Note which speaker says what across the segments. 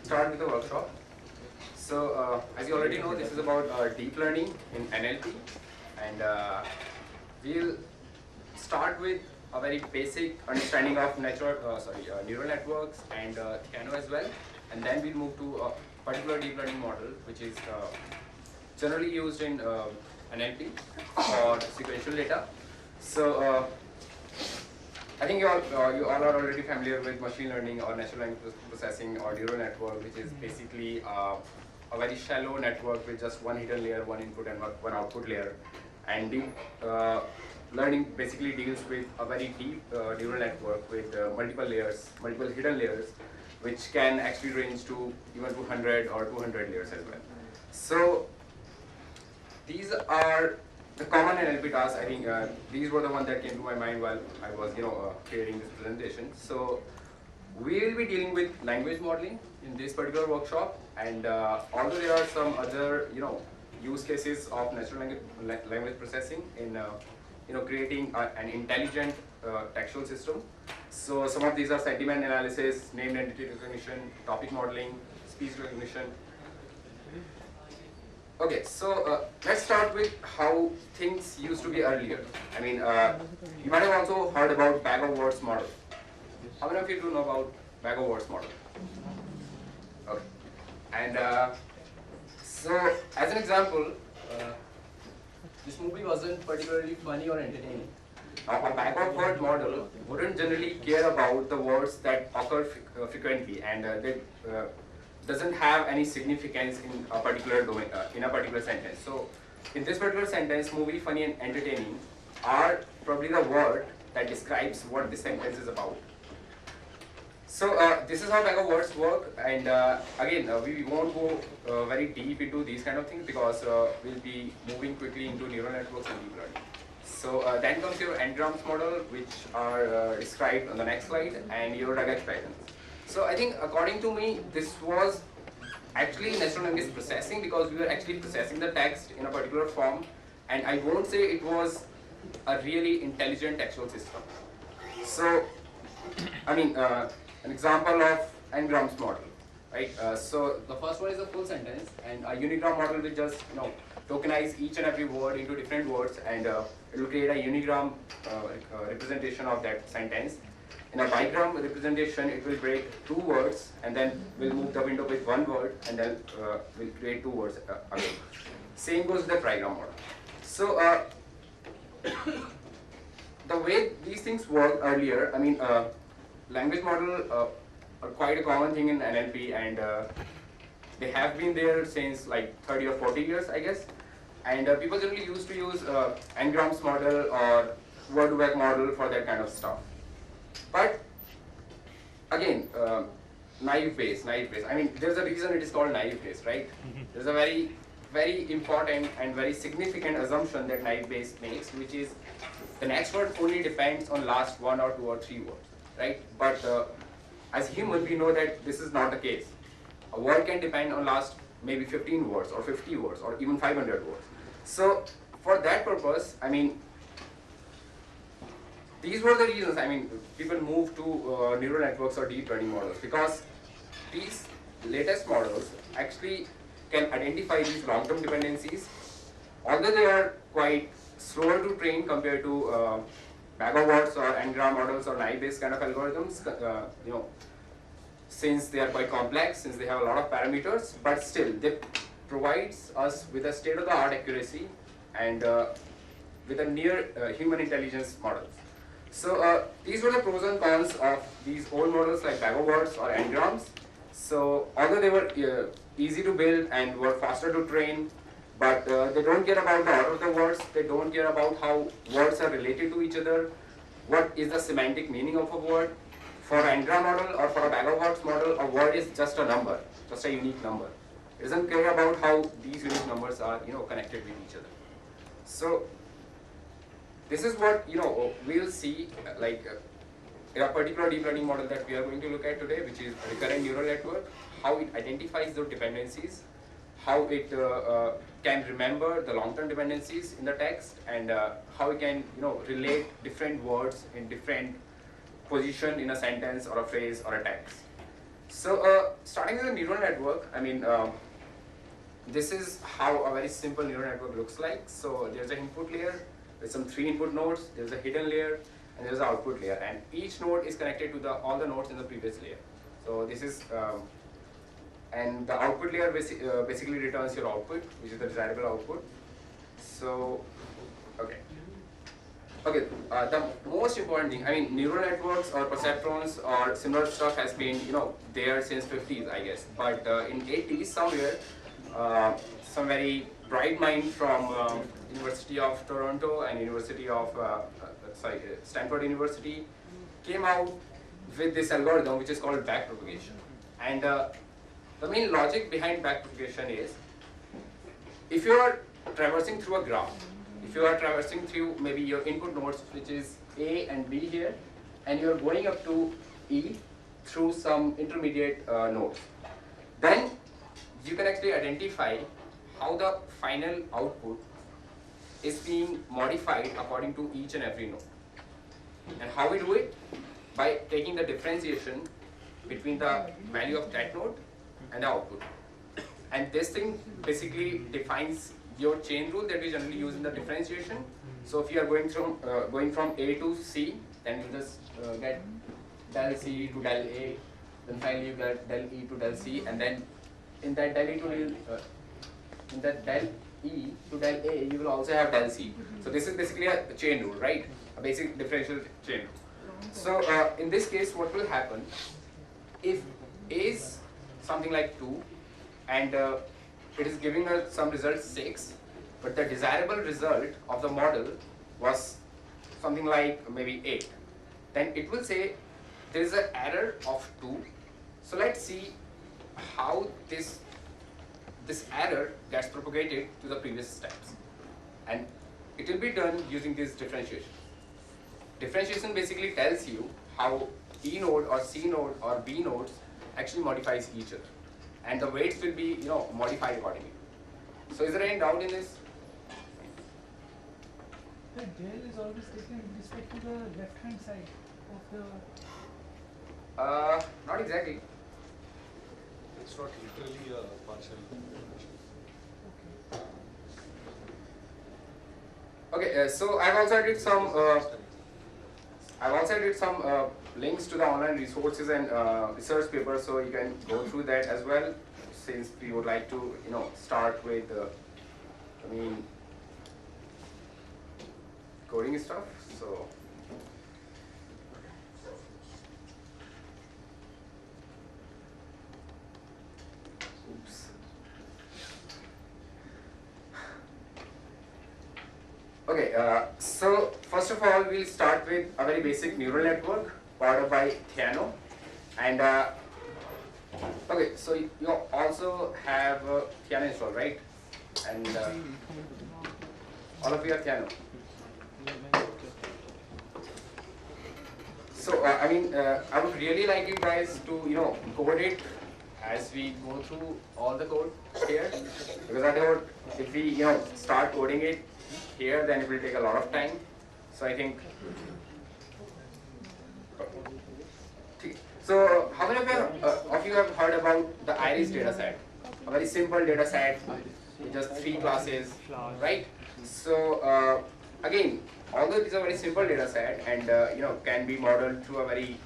Speaker 1: start with the workshop. So, as you already know, this is about deep learning in NLP, and we'll start with a very basic understanding of neural networks and Theano as well, and then we'll move to a particular deep learning model, which is generally used in NLP or sequential data. So, I think you all are already familiar with machine learning or natural language processing or neural network, which is basically a very shallow network with just one hidden layer, one input and one output layer. And deep learning basically deals with a very deep neural network with multiple layers, multiple hidden layers, which can actually range to even 200 or 200 layers as well. So these are the common NLP tasks. I think these were the ones that came to my mind while I was, creating this presentation. So we will be dealing with language modeling in this particular workshop, and although there are some other, use cases of natural language processing in, creating an intelligent textual system. So some of these are sentiment analysis, named entity recognition, topic modeling, speech recognition. Okay, so let's start with how things used to be earlier. I mean, you might have also heard about bag of words model. How many of you do know about bag of words model? Okay, and so as an example, this movie wasn't particularly funny or entertaining. A bag of word model wouldn't generally care about the words that occur frequently, and they doesn't have any significance in a particular domain, in a particular sentence. So in this particular sentence, movie, funny and entertaining are probably the word that describes what this sentence is about. So this is how bag of words work, and again, we won't go very deep into these kind of things because we'll be moving quickly into neural networks and deep learning. So then comes your n-grams model, which are described on the next slide, and your regex patterns. So I think, according to me, this was actually natural language processing because we were actually processing the text in a particular form, and I won't say it was a really intelligent textual system. So, I mean, an example of n-grams model, right? So the first one is a full sentence, and a unigram model will just, tokenize each and every word into different words, and it will create a unigram representation of that sentence. In a bigram representation, it will break two words and then will move the window with one word and then will create two words again. Same goes with the trigram model. So the way these things worked earlier, I mean, language model are quite a common thing in NLP, and they have been there since like 30 or 40 years, I guess. And people generally used to use n-grams model or word-to-vec model for that kind of stuff. But again, naive Bayes. I mean, there's a reason it is called naive Bayes, right? There's a very, very important and very significant assumption that naive Bayes makes, which is the next word only depends on last one or two or three words, right? But as human, we know that this is not the case. A word can depend on last maybe 15 words or 50 words or even 500 words. So for that purpose, I mean, these were the reasons, I mean, people moved to neural networks or deep learning models because these latest models actually can identify these long-term dependencies. Although they are quite slower to train compared to bag of words or n-gram models or naive-based kind of algorithms, since they are quite complex, since they have a lot of parameters, but still they provides us with a state-of-the-art accuracy and with a near human intelligence models. So these were the pros and cons of these old models like bag of words or n-grams. So although they were easy to build and were faster to train, but they don't care about the order of the words, they don't care about how words are related to each other, what is the semantic meaning of a word. For an n-gram model or for a bag of words model, a word is just a number, just a unique number. It doesn't care about how these unique numbers are, connected with each other. So this is what we'll see like in a particular deep learning model that we are going to look at today, which is recurrent neural network, how it identifies those dependencies, how it can remember the long-term dependencies in the text, and how it can relate different words in different position in a sentence or a phrase or a text. So starting with a neural network, I mean, this is how a very simple neural network looks like. So there's an input layer with some 3 input nodes, there's a hidden layer, and there's an output layer. And each node is connected to all the nodes in the previous layer. So this is, and the output layer basically returns your output, which is the desirable output. So, okay. Okay, the most important thing, I mean, neural networks or perceptrons or similar stuff has been, there since 50s, I guess. But in 80s, somewhere, some very bright mind from University of Toronto and Stanford University came out with this algorithm which is called backpropagation. And the main logic behind backpropagation is, if you are traversing through a graph, if you are traversing through maybe your input nodes, which is A and B here, and you are going up to E through some intermediate nodes, then you can actually identify how the final output is being modified according to each and every node. And how we do it? By taking the differentiation between the value of that node and the output. And this thing basically defines your chain rule that we generally use in the differentiation. So if you are going from A to C, then you just get del C to del A, then finally you get del E to del C, and then in that del E to del A, you will also have del C. So this is basically a chain rule, right? A basic differential chain rule. So in this case, what will happen if A is something like 2 and it is giving us some result 6, but the desirable result of the model was something like maybe 8. Then it will say there is an error of 2. So let's see how this error gets propagated to the previous steps. And it will be done using this differentiation. Differentiation basically tells you how E node or C node or B nodes actually modifies each other. And the weights will be, modified accordingly. So is there any doubt in this?
Speaker 2: The del is always taken with respect to the left-hand side of the...
Speaker 1: Not exactly.
Speaker 3: It's not literally a partial.
Speaker 1: Okay, so I've also added some links to the online resources and research papers, so you can go through that as well. Since we would like to, start with, coding stuff. So. Oops. Okay, so first of all, we'll start with a very basic neural network powered by Theano. And okay, so you also have Theano installed, right? And all of you have Theano. So I would really like you guys to code it as we go through all the code here, because I thought if we start coding it here, then it will take a lot of time. So I think. So how many of you have heard about the Iris dataset? A very simple dataset with just 3 classes, right? So again, although it is a very simple dataset and can be modeled through a very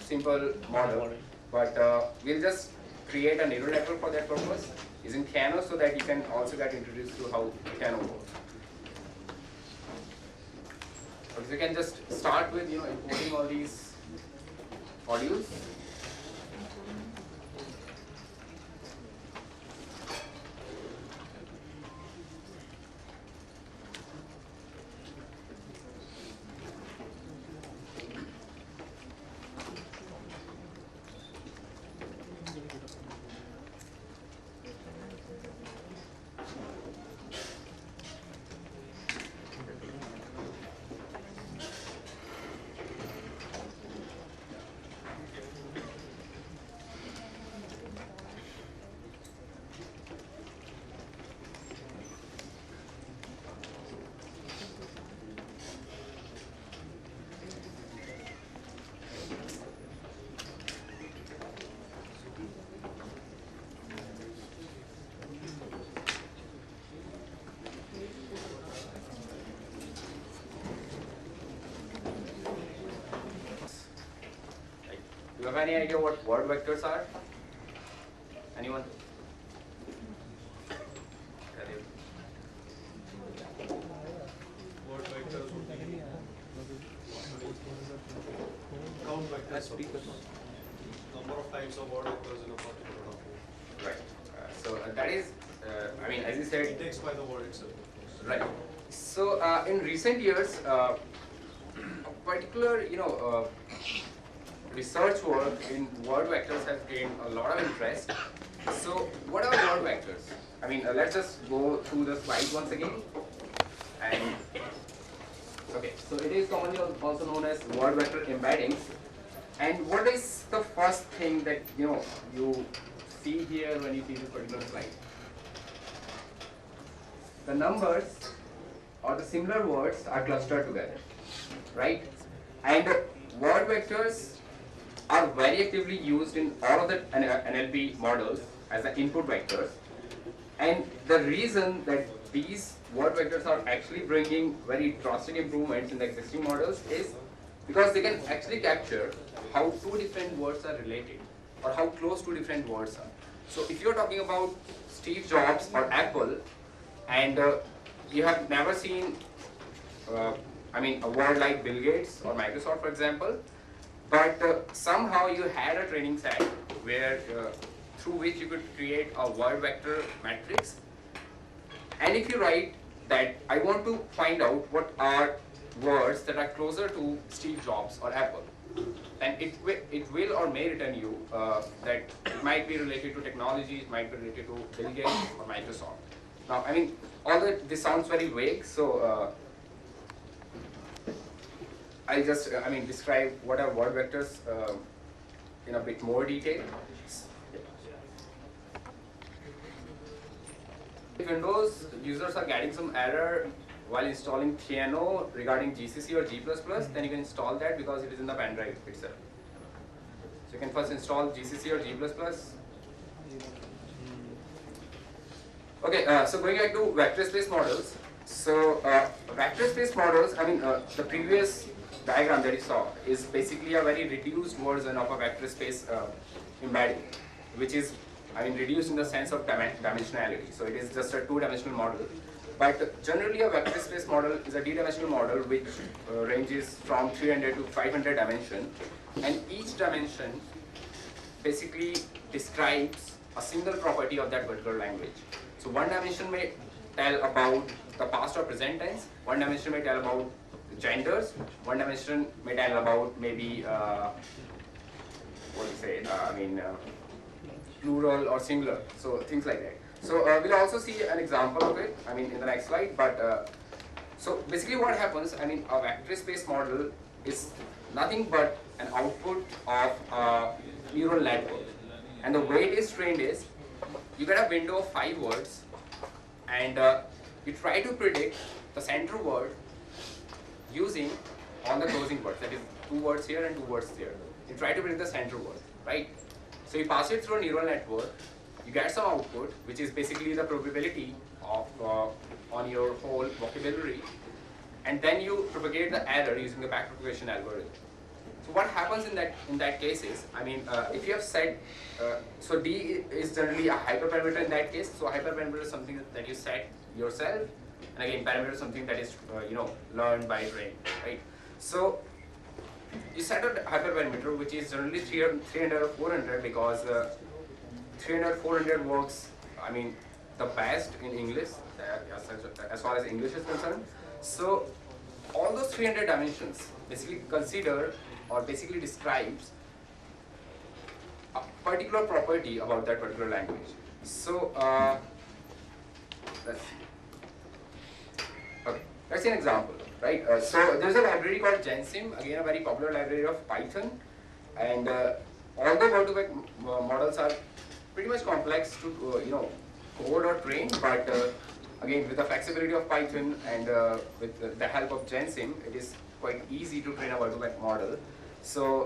Speaker 1: simple model, but we'll just create a neural network for that purpose using Theano, so that you can also get introduced to how Theano works. So you can just start with importing all these modules. have any idea what word vectors are? Anyone?
Speaker 3: Word vectors would be count vectors. Number of times of word vectors in a particular document.
Speaker 1: Right. That is, I mean, as you said,
Speaker 3: Index by the word itself, of course.
Speaker 1: right. So in recent years, a particular, research work in word vectors has gained a lot of interest. So what are word vectors? I mean, let's just go through the slide once again. And okay, so it is commonly also known as word vector embeddings. And what is the first thing that you see here when you see this particular slide? The numbers or the similar words are clustered together, right? And word vectors are very actively used in all of the NLP models as the input vectors. And the reason that these word vectors are actually bringing very drastic improvements in the existing models is because they can actually capture how two different words are related or how close two different words are. So if you're talking about Steve Jobs or Apple and you have never seen a word like Bill Gates or Microsoft, for example, but somehow you had a training set where through which you could create a word vector matrix. And if you write that I want to find out what are words that are closer to Steve Jobs or Apple, then it will or may return you that it might be related to technology, it might be related to Bill Gates or Microsoft. Now, I mean, although this sounds very vague, so I'll just describe what are word vectors in a bit more detail. If Windows users are getting some error while installing Piano regarding GCC or G++, then you can install that because it is in the pen drive itself. So you can first install GCC or G++. Okay, so going back to vector space models. So vector space models, the previous diagram that you saw is basically a very reduced version of a vector space embedding, which is reduced in the sense of dimensionality. So it is just a two-dimensional model. But generally a vector space model is a d-dimensional model which ranges from 300 to 500 dimension, and each dimension basically describes a single property of that particular language. So one dimension may tell about the past or present tense, one dimension may tell about genders, one dimension may tell about maybe plural or singular, so things like that. So we'll also see an example of it, in the next slide. But so basically, what happens? A vector space model is nothing but an output of a neural network, and the way it is trained is you get a window of 5 words, and you try to predict the center word using all the closing words. That is 2 words here and 2 words there. You try to predict the center word, right? So you pass it through a neural network. You get some output, which is basically the probability of on your whole vocabulary, and then you propagate the error using the backpropagation algorithm. So what happens in that case is, if you have said, so D is generally a hyperparameter in that case. So hyperparameter is something that you set yourself, and again parameter is something that is learned by brain, right? So you set a hyperparameter which is generally 300 or 400 because 300, 400 works, the best in English, as far as English is concerned. So all those 300 dimensions basically consider or basically describes a particular property about that particular language. So let's see an example, right? So there's a library called GenSim, again a very popular library of Python, and although word-to-vec models are pretty much complex to code or train, but again with the flexibility of Python and with the help of GenSim, it is quite easy to train a word-to-vec model. So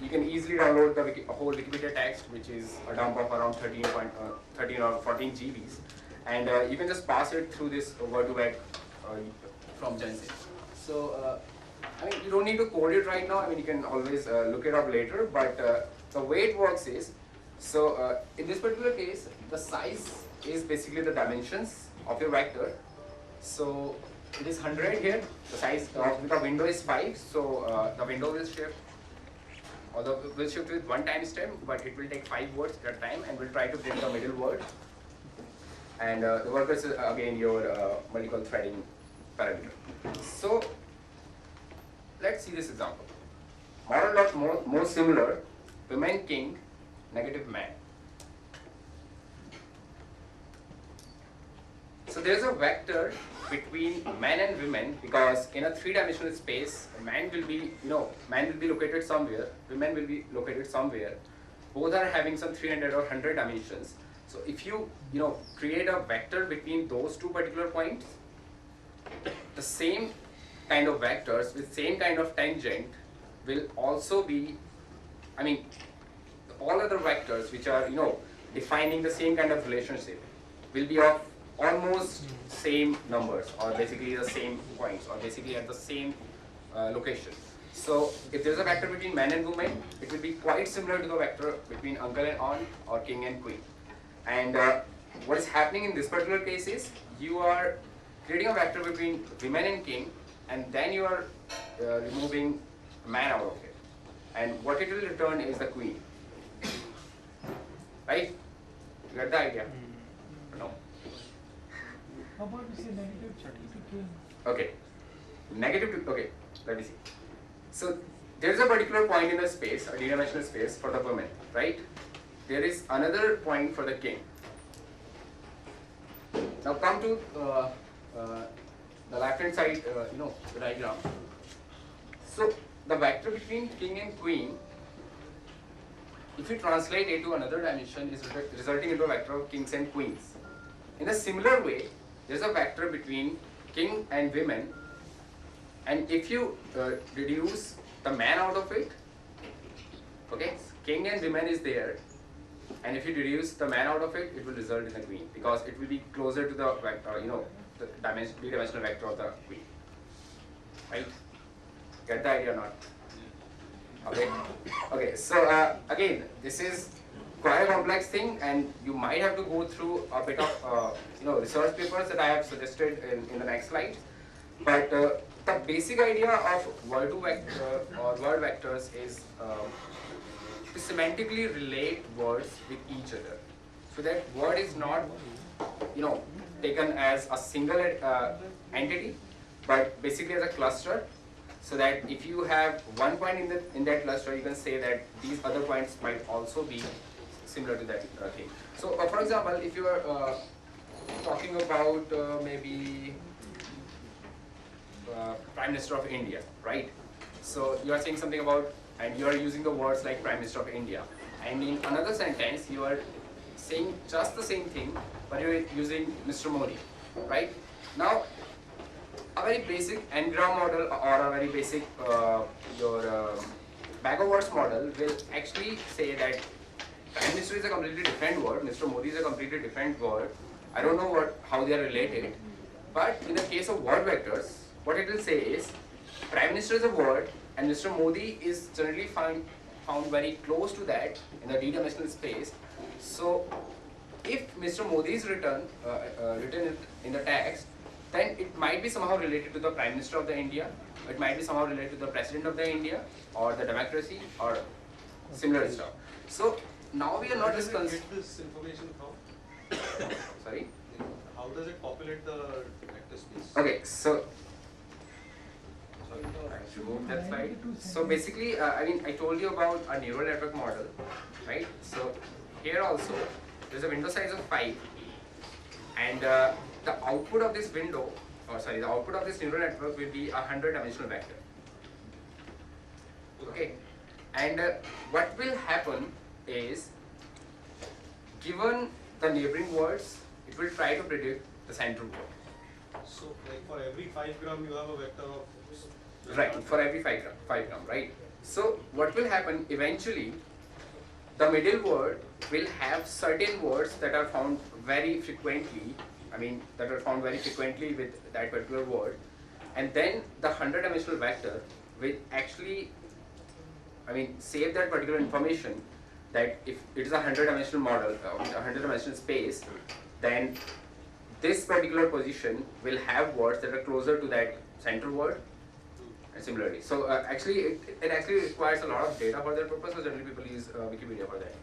Speaker 1: you can easily download the whole Wikipedia text, which is a dump of around 13 or 14 GBs, and you can just pass it through this word-to-vec from GenSim. So you don't need to code it right now. You can always look it up later, but the way it works is, so in this particular case, the size is basically the dimensions of your vector. So it is 100 here, the size of the window is 5, so the window will shift, or will shift with one time step, but it will take 5 words at a time, and we'll try to print the middle word. And the workers is again your multiple threading parameter. So let's see this example. Model dot more similar, women king, negative man. So there's a vector between men and women, because in a 3-dimensional space, man will be located somewhere, women will be located somewhere. Both are having some 300 or 100 dimensions. So if you create a vector between those two particular points, the same kind of vectors with same kind of tangent will also be, all other vectors which are defining the same kind of relationship will be of almost same numbers, or basically the same points, or basically at the same location. So if there is a vector between man and woman, it will be quite similar to the vector between uncle and aunt, or king and queen. And what is happening in this particular case is, you are creating a vector between women and king, and then you are removing man out of it. And what it will return is the queen. Right? You got the idea? No?
Speaker 2: How about we say negative to king?
Speaker 1: Okay. Negative to, okay, let me see. So there is a particular point in the space, a d-dimensional space for the woman, right? There is another point for the king. Now come to the left hand side, the diagram. So the vector between king and queen, if you translate it to another dimension, is resulting into a vector of kings and queens. In a similar way, there is a vector between king and women, and if you reduce the man out of it, okay, king and women is there, and if you reduce the man out of it, it will result in a queen, because it will be closer to the vector, the three-dimensional vector of the queen. Right? Get the idea or not? Okay. Okay. So again, this is quite a complex thing, and you might have to go through a bit of research papers that I have suggested in the next slide. But the basic idea of Word2 vector or word vectors is to semantically relate words with each other, so that word is not taken as a single entity, but basically as a cluster, so that if you have one point in that cluster, you can say that these other points might also be similar to that thing. So for example, if you are talking about maybe Prime Minister of India, right? So you are saying something about, and you are using the words like Prime Minister of India, and in another sentence you are saying just the same thing, but you are using Mr. Modi, right? Now, a very basic n-gram model or a very basic bag of words model will actually say that Prime Minister is a completely different word, Mr. Modi is a completely different word. I don't know how they are related, but in the case of word vectors, what it will say is Prime Minister is a word, and Mr. Modi is generally found very close to that in the d-dimensional space. So if Mr. Modi is written in the text, then it might be somehow related to the Prime Minister of the India, it might be somehow related to the President of the India, or the democracy, or similar stuff. So now we are not
Speaker 3: Where does it
Speaker 1: discussing.
Speaker 3: get this information from?
Speaker 1: Sorry?
Speaker 3: How does it populate the vector space?
Speaker 1: Okay, so I should move that slide. So basically, I told you about a neural network model, right? So here also, there's a window size of 5, and the output of this window, the output of this neural network will be a 100-dimensional vector. Okay, and what will happen is, given the neighboring words, it will try to predict the central word.
Speaker 3: So, like for every 5 gram, you have a vector of.
Speaker 1: Right, for every 5 gram, right? So what will happen eventually, the middle word will have certain words that are found very frequently, with that particular word, and then the 100-dimensional vector will actually, save that particular information, that if it is a 100-dimensional model, a 100-dimensional space, then this particular position will have words that are closer to that center word, and similarly. So actually, it actually requires a lot of data for that purpose. So generally, people use Wikipedia for that.